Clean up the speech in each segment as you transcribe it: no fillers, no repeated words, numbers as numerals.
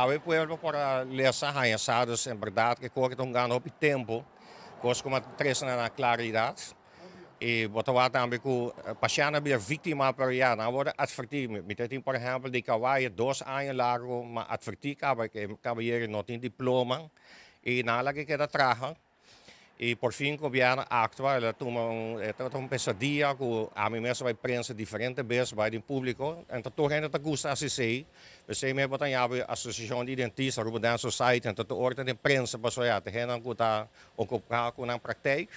we pueblo para lesar arranhaçados em verdade que corre um ganho op tempo, coisa como tres na claridade. E botawa também que pasiana bia vítima para já na hora advertir me tem por exemplo de kawaii 2 anos largo mas advertir que caballeiro não tem diploma e na lagi que da traja e por fim o governo actua ela toma um pesadilla que a mim mesmo vai prensa diferente vezes vai do público então todo gente tá gosta assim sei você me botar a associação de dentistas Ruben Society então a ordem de prensa passou já tem gente que tá ocupado com a praktijk.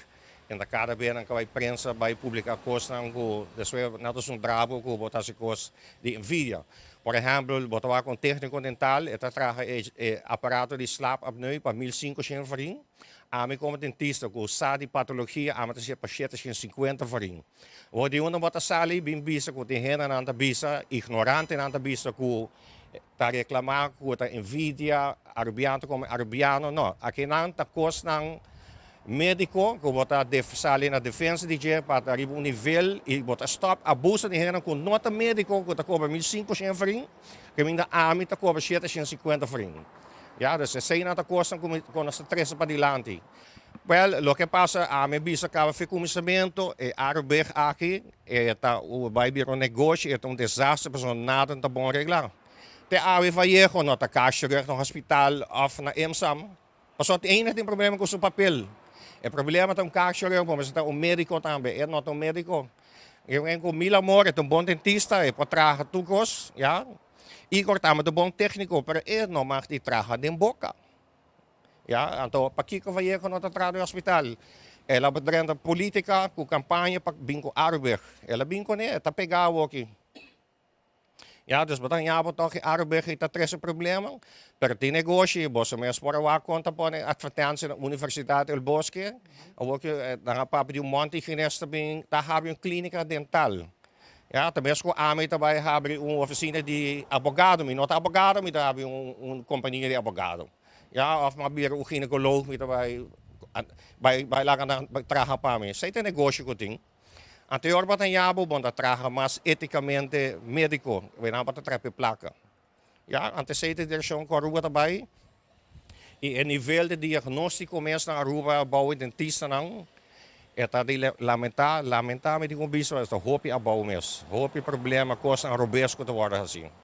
En da cada vez que vai prensa vai publicar coisas que después nós bravo que botar se coisas de envidia. Por exemplo, botar com técnico dental, eta traga aparato de slaapapneu para 1.500 farinha. A mim como dentista com sabe patologia, a mim se paciente 50 farinha. O de uma bota sali bem bisa com tem gente na bisa, ignorante na bisa que tá reclamar que tá envidia, arabiano como arabiano, não. Aqui não tá coisa não médico que bota sali na defesa de dia para arribar nível e bota stop abuso de gente com nota médico que tá cobra 1.500 farinha, que ainda a mim tá cobra 750 farinha. Ja, dus sei na costa com nossa três para dilante. Well, lo que passa, a me bisa que o comissamento é arbeid aqui, tá o vai vir um negócio, é um desastre, mas nada tá bom reglar. Te ave vallejo, no tá caixa no hospital of na EMSAM. Pasó tem problema com o seu papel. O problema é um caixa, mas tá um médico também, é não um médico. Eu com mil amor, é um bom dentista, é para trazer tucos, ja. Igor tama de bom técnico, pero não mag die traga din boca. Ja, então pakiko vai com outra trado hospital. Ela bedrenda política com campanha para bingo arbeid. Ela bingo né, tá pegado aqui. Ja, dus wat dan ja, wat toch arbeid heeft dat tres problema. Per die negócio, você mesmo por lá conta por advertência na Universidade El Bosque. Ou que na papo de monte ginesta bem, tá have clínica dental. Ja, também com a mim também abre uma oficina de advogado, mas não é advogado, mas abre uma companhia de advogado. Ja, of maar weer een gynaecoloog, bij lagen dan traga para mim. Sei tem negócio que tem. Anterior batan yabo bonda traga mas eticamente médico, vai na bata trepe placa. Ja, antes sei tem direção com a rua também. E o nível de diagnóstico mesmo na rua bouwen dentista não. Eta de lamentar met die combiso is de hoop je abouw mis. Hoop je problemen kosten aan robesco te worden gezien.